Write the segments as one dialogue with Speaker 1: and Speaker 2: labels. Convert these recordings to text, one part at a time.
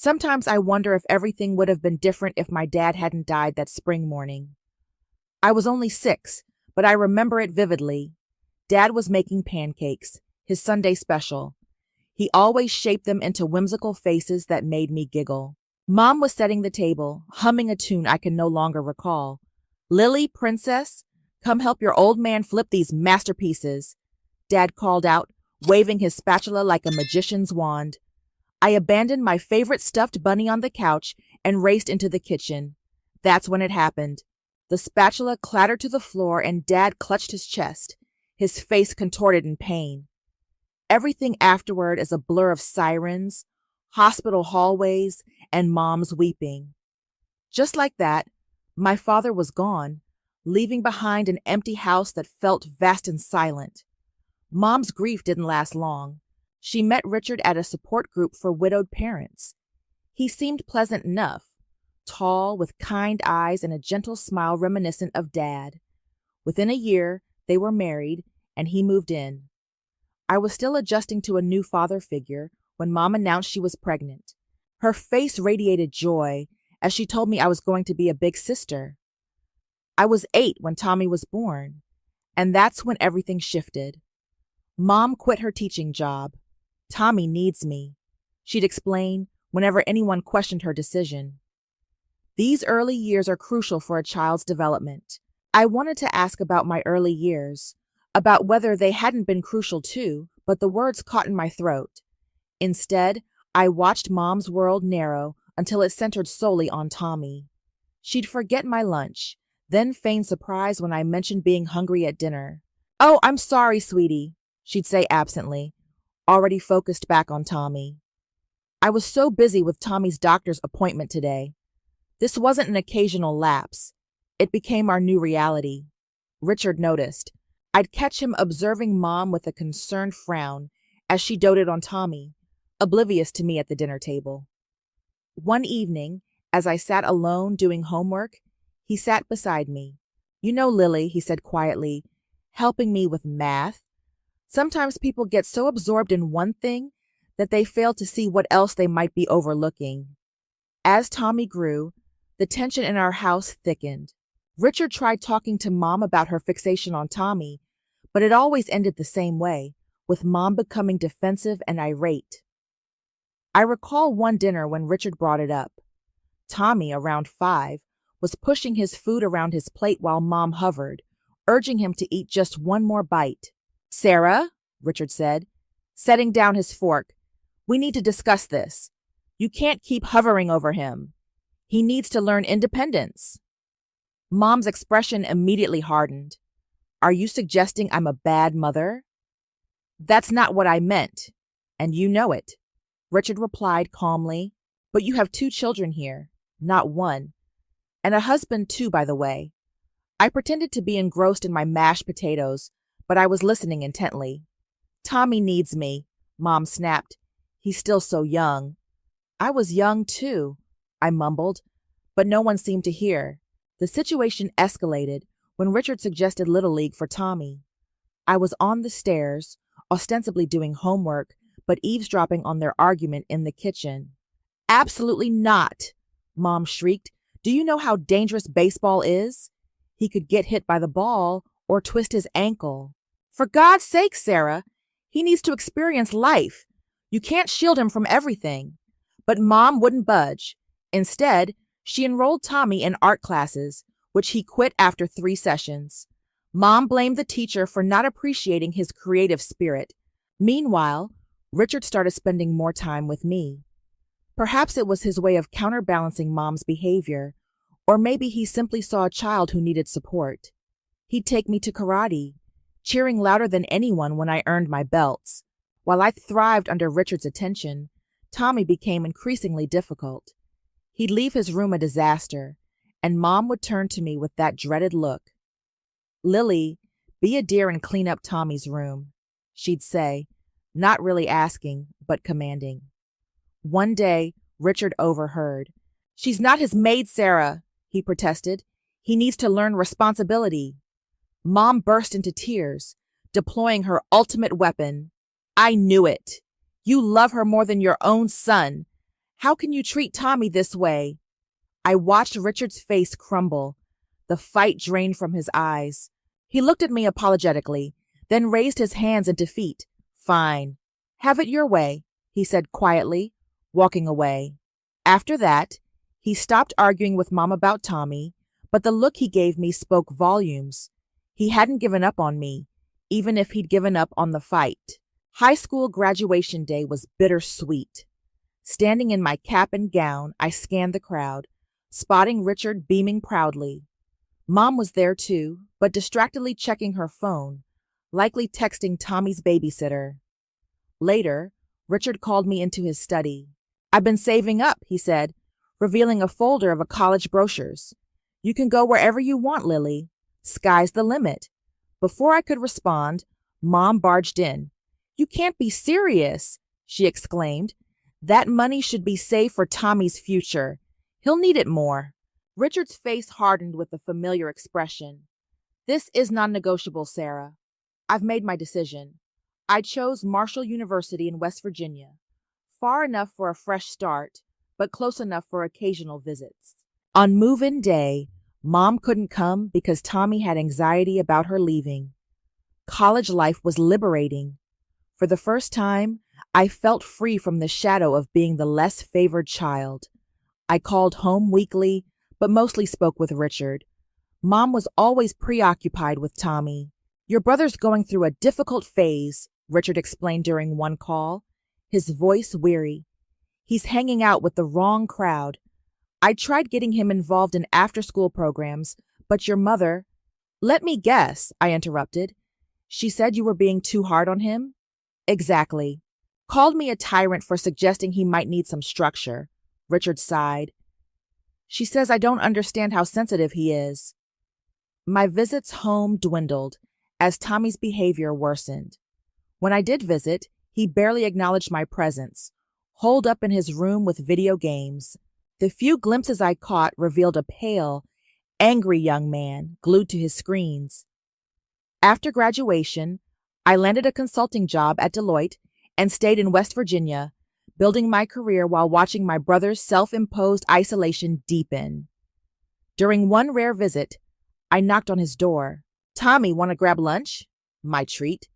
Speaker 1: Sometimes I wonder if everything would have been different if my dad hadn't died that spring morning. I was only 6, but I remember it vividly. Dad was making pancakes, his Sunday special. He always shaped them into whimsical faces that made me giggle. Mom was setting the table, humming a tune I can no longer recall. "Lily, princess, come help your old man flip these masterpieces," Dad called out, waving his spatula like a magician's wand. I abandoned my favorite stuffed bunny on the couch and raced into the kitchen. That's when it happened. The spatula clattered to the floor and Dad clutched his chest, his face contorted in pain. Everything afterward is a blur of sirens, hospital hallways, and Mom's weeping. Just like that, my father was gone, leaving behind an empty house that felt vast and silent. Mom's grief didn't last long. She met Richard at a support group for widowed parents. He seemed pleasant enough, tall, with kind eyes and a gentle smile reminiscent of Dad. Within a year, they were married, and he moved in. I was still adjusting to a new father figure when Mom announced she was pregnant. Her face radiated joy as she told me I was going to be a big sister. I was 8 when Tommy was born, and that's when everything shifted. Mom quit her teaching job. "Tommy needs me," she'd explain whenever anyone questioned her decision. These early years are crucial for a child's development. I wanted to ask about my early years, about whether they hadn't been crucial too, but the words caught in my throat. Instead, I watched Mom's world narrow until it centered solely on Tommy. She'd forget my lunch, then feign surprise when I mentioned being hungry at dinner. "Oh, I'm sorry, sweetie," she'd say absently, already focused back on Tommy. I was so busy with Tommy's doctor's appointment today. This wasn't an occasional lapse. It became our new reality. Richard noticed. I'd catch him observing Mom with a concerned frown as she doted on Tommy, oblivious to me at the dinner table. One evening, as I sat alone doing homework, he sat beside me. "You know, Lily," he said quietly, helping me with math, "sometimes people get so absorbed in one thing that they fail to see what else they might be overlooking." As Tommy grew, the tension in our house thickened. Richard tried talking to Mom about her fixation on Tommy, but it always ended the same way, with Mom becoming defensive and irate. I recall one dinner when Richard brought it up. Tommy, around 5, was pushing his food around his plate while Mom hovered, urging him to eat just one more bite. "Sarah," Richard said, setting down his fork, "we need to discuss this. You can't keep hovering over him. He needs to learn independence." Mom's expression immediately hardened. "Are you suggesting I'm a bad mother?" "That's not what I meant, and you know it," Richard replied calmly. "But you have 2 children here, not 1. And a husband too, by the way." I pretended to be engrossed in my mashed potatoes, but I was listening intently. "Tommy needs me," Mom snapped. "He's still so young." "I was young too," I mumbled, but no one seemed to hear. The situation escalated when Richard suggested Little League for Tommy. I was on the stairs, ostensibly doing homework, but eavesdropping on their argument in the kitchen. "Absolutely not," Mom shrieked. "Do you know how dangerous baseball is? He could get hit by the ball or twist his ankle. For God's sake, Sarah, he needs to experience life. You can't shield him from everything." But Mom wouldn't budge. Instead, she enrolled Tommy in art classes, which he quit after 3 sessions. Mom blamed the teacher for not appreciating his creative spirit. Meanwhile, Richard started spending more time with me. Perhaps it was his way of counterbalancing Mom's behavior, or maybe he simply saw a child who needed support. He'd take me to karate, cheering louder than anyone when I earned my belts. While I thrived under Richard's attention, Tommy became increasingly difficult. He'd leave his room a disaster, and Mom would turn to me with that dreaded look. "Lily, be a dear and clean up Tommy's room," she'd say, not really asking, but commanding. One day, Richard overheard. "She's not his maid, Sarah," he protested. "He needs to learn responsibility." Mom burst into tears, deploying her ultimate weapon. "I knew it. You love her more than your own son. How can you treat Tommy this way? I watched Richard's face crumble. The fight drained from his eyes. He looked at me apologetically, then raised his hands in defeat. Fine. Have it your way, he said quietly, walking away. After that, he stopped arguing with Mom about Tommy, but the look he gave me spoke volumes. He hadn't given up on me, even if he'd given up on the fight. High school graduation day was bittersweet. Standing in my cap and gown, I scanned the crowd, spotting Richard beaming proudly. Mom was there too, but distractedly checking her phone, likely texting Tommy's babysitter. Later, Richard called me into his study. I've been saving up, he said, revealing a folder of college brochures. You can go wherever you want, Lily. Sky's the limit. Before I could respond, Mom barged in. You can't be serious, she exclaimed. That money should be saved for Tommy's future. He'll need it more. Richard's face hardened with a familiar expression. This is non-negotiable, Sarah. I've made my decision. I chose Marshall University in West Virginia. Far enough for a fresh start, but close enough for occasional visits. On move-in day, Mom couldn't come because Tommy had anxiety about her leaving. College life was liberating. For the first time, I felt free from the shadow of being the less favored child. I called home weekly, but mostly spoke with Richard. Mom was always preoccupied with Tommy. Your brother's going through a difficult phase, Richard explained during one call, his voice weary. He's hanging out with the wrong crowd. I tried getting him involved in after-school programs, but your mother— Let me guess, I interrupted. She said you were being too hard on him? Exactly. Called me a tyrant for suggesting he might need some structure. Richard sighed. She says I don't understand how sensitive he is. My visits home dwindled as Tommy's behavior worsened. When I did visit, he barely acknowledged my presence, holed up in his room with video games. The few glimpses I caught revealed a pale, angry young man glued to his screens. After graduation, I landed a consulting job at Deloitte and stayed in West Virginia, building my career while watching my brother's self-imposed isolation deepen. During one rare visit, I knocked on his door. Tommy, want to grab lunch? My treat.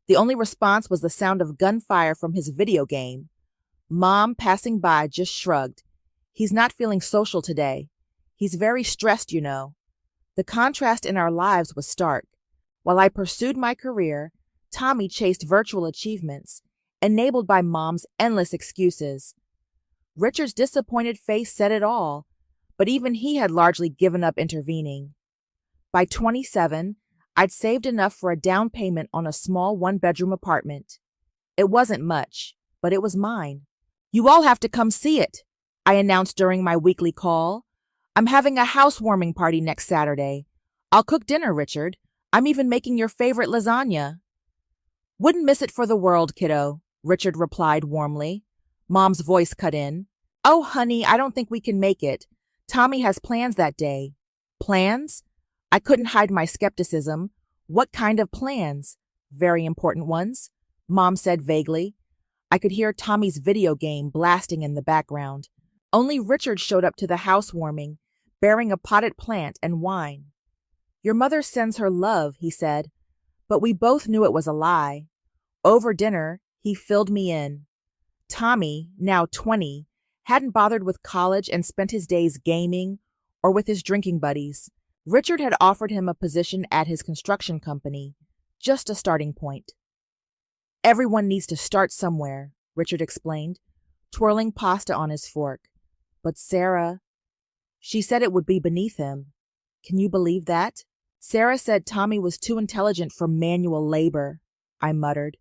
Speaker 1: The only response was the sound of gunfire from his video game. Mom, passing by, just shrugged. He's not feeling social today. He's very stressed, you know. The contrast in our lives was stark. While I pursued my career, Tommy chased virtual achievements, enabled by Mom's endless excuses. Richard's disappointed face said it all, but even he had largely given up intervening. By 27, I'd saved enough for a down payment on a small one-bedroom apartment. It wasn't much, but it was mine. You all have to come see it, I announced during my weekly call. I'm having a housewarming party next Saturday. I'll cook dinner, Richard. I'm even making your favorite lasagna. Wouldn't miss it for the world, kiddo, Richard replied warmly. Mom's voice cut in. Oh, honey, I don't think we can make it. Tommy has plans that day. Plans? I couldn't hide my skepticism. What kind of plans? Very important ones, Mom said vaguely. I could hear Tommy's video game blasting in the background. Only Richard showed up to the housewarming, bearing a potted plant and wine. Your mother sends her love, he said, but we both knew it was a lie. Over dinner, he filled me in. Tommy, now 20, hadn't bothered with college and spent his days gaming or with his drinking buddies. Richard had offered him a position at his construction company, just a starting point. Everyone needs to start somewhere, Richard explained, twirling pasta on his fork. But Sarah, she said it would be beneath him. Can you believe that? Sarah said Tommy was too intelligent for manual labor, I muttered.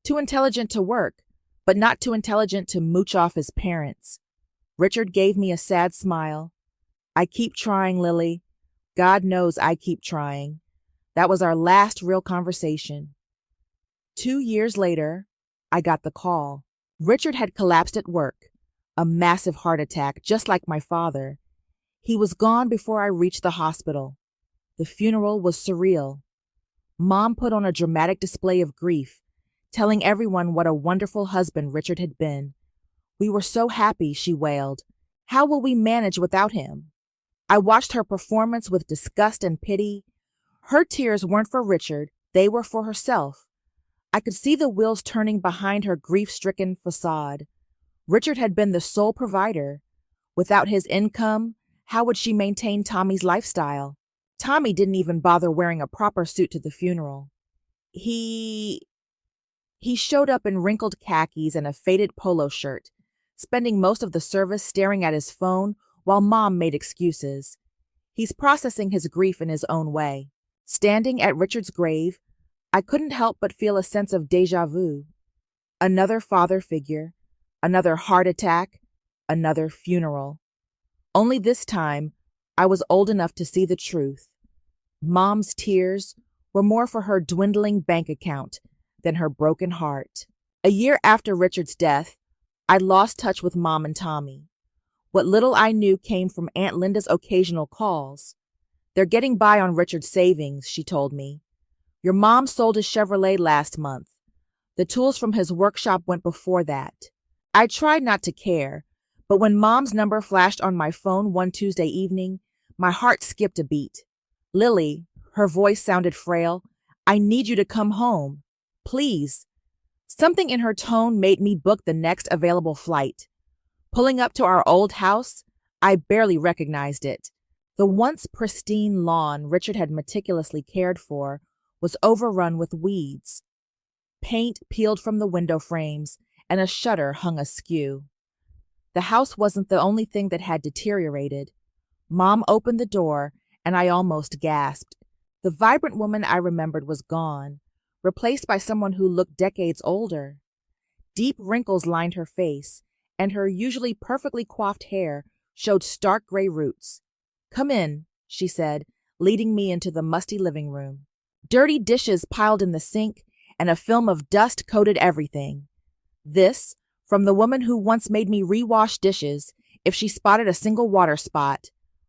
Speaker 1: Too intelligent to work, but not too intelligent to mooch off his parents. Richard gave me a sad smile. I keep trying, Lily. God knows I keep trying. That was our last real conversation. 2 years later, I got the call. Richard had collapsed at work, a massive heart attack, just like my father. He was gone before I reached the hospital. The funeral was surreal. Mom put on a dramatic display of grief, telling everyone what a wonderful husband Richard had been. We were so happy, she wailed. How will we manage without him? I watched her performance with disgust and pity. Her tears weren't for Richard, they were for herself. I could see the wheels turning behind her grief-stricken facade. Richard had been the sole provider. Without his income, how would she maintain Tommy's lifestyle? Tommy didn't even bother wearing a proper suit to the funeral. He showed up in wrinkled khakis and a faded polo shirt, spending most of the service staring at his phone while Mom made excuses. He's processing his grief in his own way. Standing at Richard's grave, I couldn't help but feel a sense of déjà vu. Another father figure, another heart attack, another funeral. Only this time, I was old enough to see the truth. Mom's tears were more for her dwindling bank account than her broken heart. A year after Richard's death, I lost touch with Mom and Tommy. What little I knew came from Aunt Linda's occasional calls. They're getting by on Richard's savings, she told me. Your mom sold his Chevrolet last month. The tools from his workshop went before that. I tried not to care, but when Mom's number flashed on my phone one Tuesday evening, my heart skipped a beat. Lily, her voice sounded frail, I need you to come home. Please. Something in her tone made me book the next available flight. Pulling up to our old house, I barely recognized it. The once pristine lawn Richard had meticulously cared for was overrun with weeds. Paint peeled from the window frames, and a shutter hung askew. The house wasn't the only thing that had deteriorated. Mom opened the door, and I almost gasped. The vibrant woman I remembered was gone, replaced by someone who looked decades older. Deep wrinkles lined her face, and her usually perfectly coiffed hair showed stark gray roots. Come in, she said, leading me into the musty living room. Dirty dishes piled in the sink, and a film of dust coated everything. This, from the woman who once made me rewash dishes if she spotted a single water spot.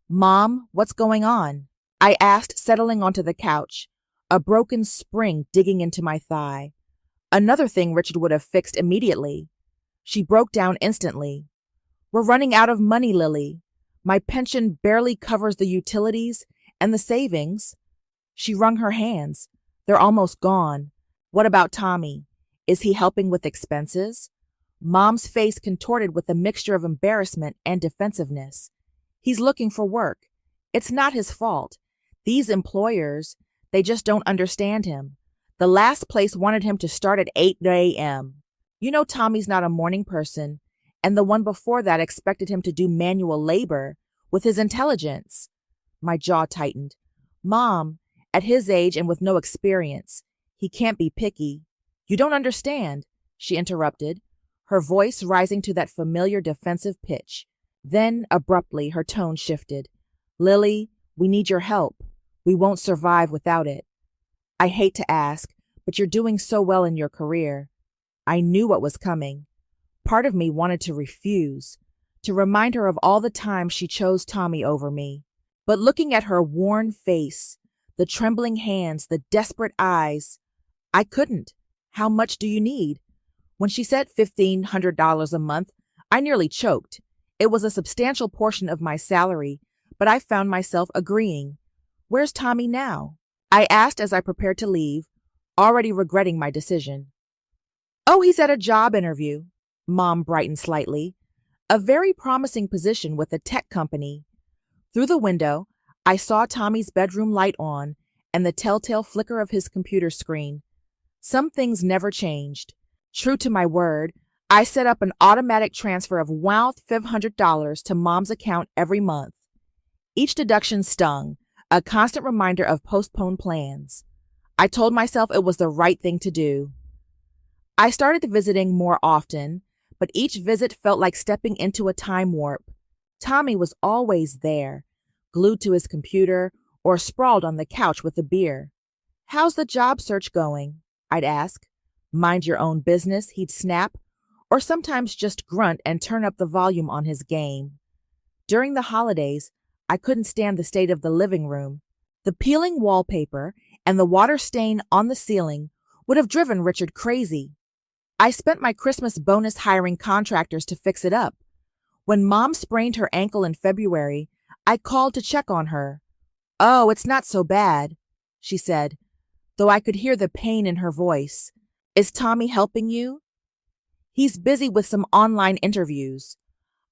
Speaker 1: Mom, what's going on? I asked, settling onto the couch, a broken spring digging into my thigh. Another thing Richard would have fixed immediately. She broke down instantly. We're running out of money, Lily. My pension barely covers the utilities and the savings. She wrung her hands. They're almost gone. What about Tommy? Is he helping with expenses? Mom's face contorted with a mixture of embarrassment and defensiveness. He's looking for work. It's not his fault. These employers, they just don't understand him. The last place wanted him to start at 8 a.m. You know Tommy's not a morning person, and the one before that expected him to do manual labor with his intelligence. My jaw tightened. Mom, at his age and with no experience, he can't be picky. You don't understand, she interrupted, her voice rising to that familiar defensive pitch. Then, abruptly, her tone shifted. Lily, we need your help. We won't survive without it. I hate to ask, but you're doing so well in your career. I knew what was coming. Part of me wanted to refuse, to remind her of all the times she chose Tommy over me. But looking at her worn face, the trembling hands, the desperate eyes, I couldn't. How much do you need? When she said $1,500 a month, I nearly choked. It was a substantial portion of my salary, but I found myself agreeing. Where's Tommy now? I asked as I prepared to leave, already regretting my decision. Oh, he's at a job interview. Mom brightened slightly. A very promising position with a tech company. Through the window, I saw Tommy's bedroom light on and the telltale flicker of his computer screen. Some things never changed. True to my word, I set up an automatic transfer of $500 to Mom's account every month. Each deduction stung, a constant reminder of postponed plans. I told myself it was the right thing to do. I started visiting more often, but each visit felt like stepping into a time warp. Tommy was always there, glued to his computer or sprawled on the couch with a beer. How's the job search going? I'd ask. Mind your own business, he'd snap, or sometimes just grunt and turn up the volume on his game. During the holidays, I couldn't stand the state of the living room. The peeling wallpaper and the water stain on the ceiling would have driven Richard crazy. I spent my Christmas bonus hiring contractors to fix it up. When Mom sprained her ankle in February, I called to check on her. "Oh, it's not so bad," she said, though I could hear the pain in her voice. "Is Tommy helping you?" "He's busy with some online interviews."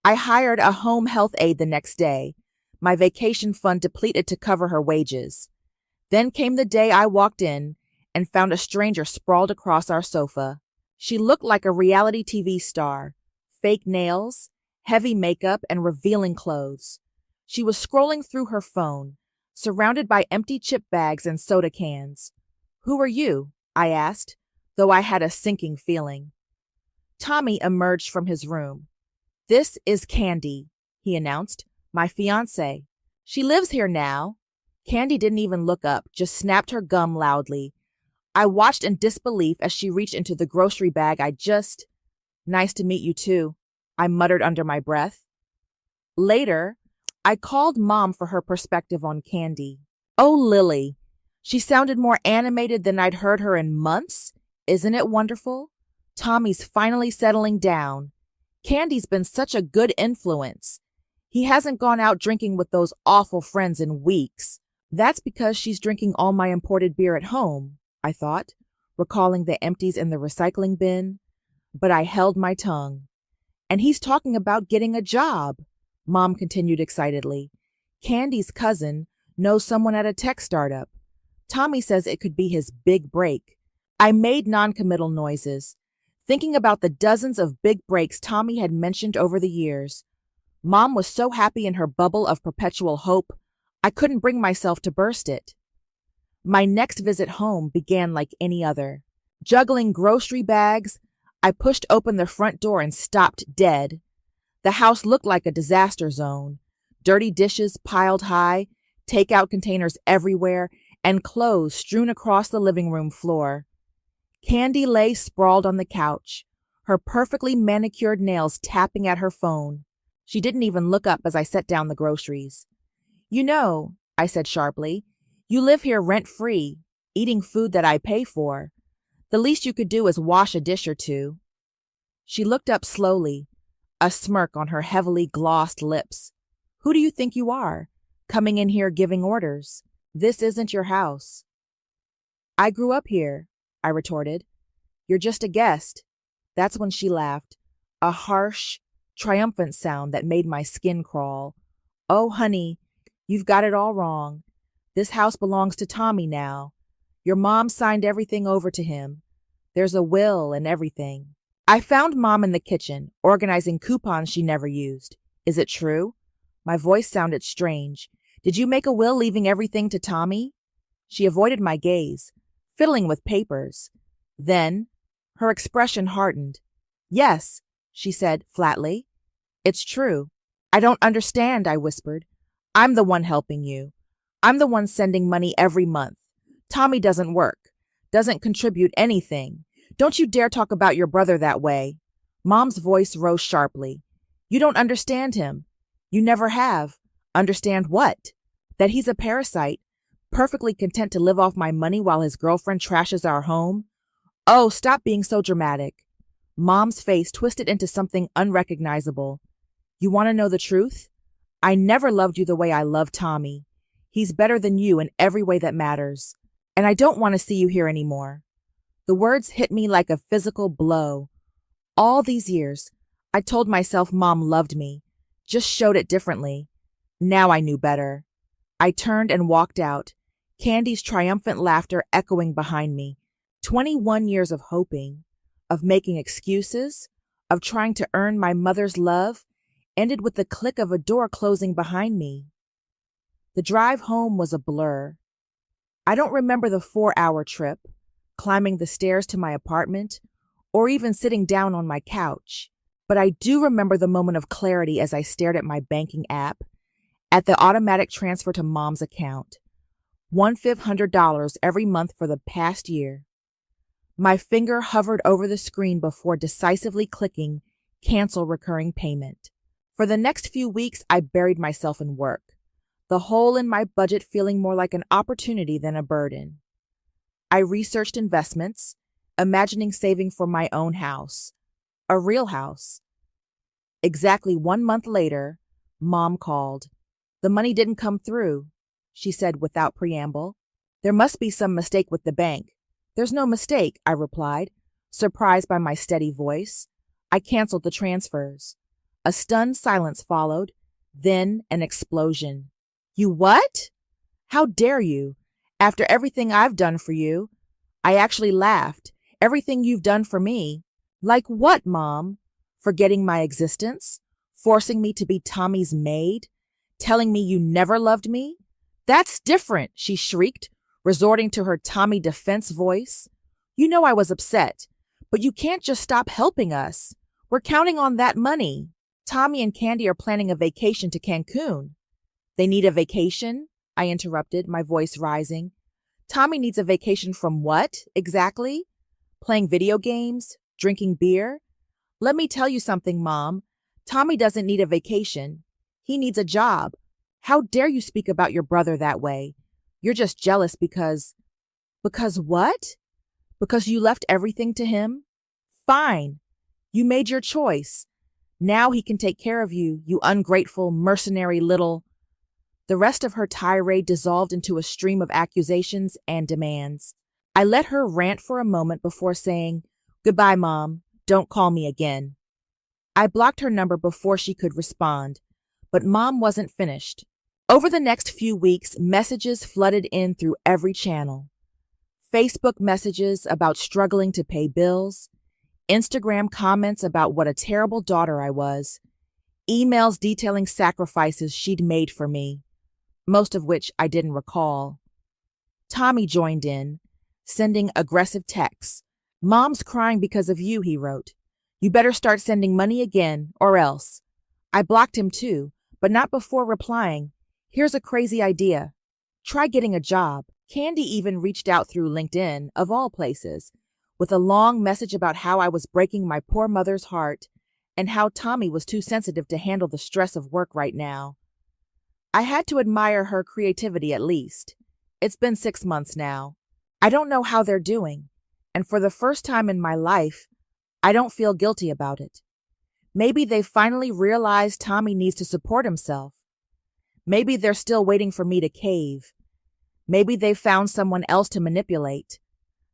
Speaker 1: I hired a home health aide the next day, my vacation fund depleted to cover her wages. Then came the day I walked in and found a stranger sprawled across our sofa. She looked like a reality TV star, fake nails, heavy makeup, and revealing clothes. She was scrolling through her phone, surrounded by empty chip bags and soda cans. "Who are you?" I asked, though I had a sinking feeling. Tommy emerged from his room. "This is Candy," he announced, "my fiancée. She lives here now." Candy didn't even look up, just snapped her gum loudly. I watched in disbelief as she reached into the grocery bag "Nice to meet you too," I muttered under my breath. Later, I called Mom for her perspective on Candy. "Oh, Lily, she sounded more animated than I'd heard her in months. Isn't it wonderful? Tommy's finally settling down. Candy's been such a good influence. He hasn't gone out drinking with those awful friends in weeks." "That's because she's drinking all my imported beer at home," I thought, recalling the empties in the recycling bin. But I held my tongue. "And he's talking about getting a job," Mom continued excitedly. "Candy's cousin knows someone at a tech startup. Tommy says it could be his big break." I made noncommittal noises, thinking about the dozens of big breaks Tommy had mentioned over the years. Mom was so happy in her bubble of perpetual hope, I couldn't bring myself to burst it. My next visit home began like any other. Juggling grocery bags, I pushed open the front door and stopped dead. The house looked like a disaster zone. Dirty dishes piled high, takeout containers everywhere, and clothes strewn across the living room floor. Candy lay sprawled on the couch, her perfectly manicured nails tapping at her phone. She didn't even look up as I set down the groceries. "You know," I said sharply, "you live here rent-free, eating food that I pay for. The least you could do is wash a dish or two." She looked up slowly, a smirk on her heavily glossed lips. "Who do you think you are, coming in here giving orders? This isn't your house." "I grew up here," I retorted. "You're just a guest." That's when she laughed, a harsh, triumphant sound that made my skin crawl. "Oh, honey, you've got it all wrong. This house belongs to Tommy now. Your mom signed everything over to him. There's a will and everything." I found Mom in the kitchen, organizing coupons she never used. "Is it true?" My voice sounded strange. "Did you make a will leaving everything to Tommy?" She avoided my gaze, fiddling with papers. Then, her expression hardened. "Yes," she said flatly. "It's true." "I don't understand," I whispered. "I'm the one helping you. I'm the one sending money every month. Tommy doesn't work, doesn't contribute anything. Don't you dare talk about your brother that way." Mom's voice rose sharply. "You don't understand him. You never have." "Understand what?" "That he's a parasite, perfectly content to live off my money while his girlfriend trashes our home." "Oh, stop being so dramatic." Mom's face twisted into something unrecognizable. "You want to know the truth? I never loved you the way I love Tommy. He's better than you in every way that matters. And I don't want to see you here anymore." The words hit me like a physical blow. All these years, I told myself Mom loved me, just showed it differently. Now I knew better. I turned and walked out, Candy's triumphant laughter echoing behind me. 21 years of hoping, of making excuses, of trying to earn my mother's love, ended with the click of a door closing behind me. The drive home was a blur. I don't remember the 4-hour trip, climbing the stairs to my apartment, or even sitting down on my couch. But I do remember the moment of clarity as I stared at my banking app, at the automatic transfer to Mom's account. $1,500 every month for the past year. My finger hovered over the screen before decisively clicking cancel recurring payment. For the next few weeks, I buried myself in work, the hole in my budget feeling more like an opportunity than a burden. I researched investments, imagining saving for my own house, a real house. Exactly 1 month later, Mom called. The money didn't come through, she said without preamble. There must be some mistake with the bank. There's no mistake, I replied, surprised by my steady voice. I canceled the transfers. A stunned silence followed, then an explosion. You what? How dare you? After everything I've done for you. I actually laughed. Everything you've done for me. Like what, Mom? Forgetting my existence? Forcing me to be Tommy's maid? Telling me you never loved me? That's different, she shrieked, resorting to her Tommy defense voice. You know I was upset, but you can't just stop helping us. We're counting on that money. Tommy and Candy are planning a vacation to Cancun. They need a vacation? I interrupted, my voice rising. Tommy needs a vacation from what, exactly? Playing video games? Drinking beer? Let me tell you something, Mom. Tommy doesn't need a vacation. He needs a job. How dare you speak about your brother that way? You're just jealous because… Because what? Because you left everything to him? Fine. You made your choice. Now he can take care of you, you ungrateful, mercenary little… The rest of her tirade dissolved into a stream of accusations and demands. I let her rant for a moment before saying, Goodbye, Mom. Don't call me again. I blocked her number before she could respond, but Mom wasn't finished. Over the next few weeks, messages flooded in through every channel. Facebook messages about struggling to pay bills, Instagram comments about what a terrible daughter I was, emails detailing sacrifices she'd made for me, most of which I didn't recall. Tommy joined in, sending aggressive texts. Mom's crying because of you, he wrote. You better start sending money again, or else. I blocked him too, but not before replying. Here's a crazy idea. Try getting a job. Candy even reached out through LinkedIn, of all places, with a long message about how I was breaking my poor mother's heart and how Tommy was too sensitive to handle the stress of work right now. I had to admire her creativity at least. It's been 6 months now. I don't know how they're doing, and for the first time in my life, I don't feel guilty about it. Maybe they finally realized Tommy needs to support himself. Maybe they're still waiting for me to cave. Maybe they found someone else to manipulate.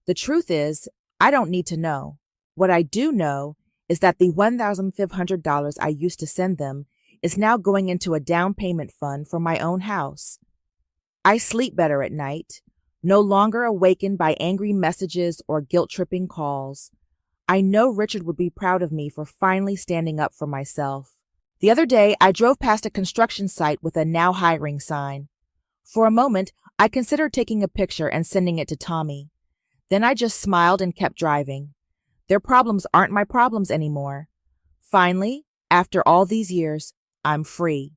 Speaker 1: The truth is, I don't need to know. What I do know is that the $1,500 I used to send them is now going into a down payment fund for my own house. I sleep better at night, no longer awakened by angry messages or guilt-tripping calls. I know Richard would be proud of me for finally standing up for myself. The other day, I drove past a construction site with a now hiring sign. For a moment, I considered taking a picture and sending it to Tommy. Then I just smiled and kept driving. Their problems aren't my problems anymore. Finally, after all these years, I'm free.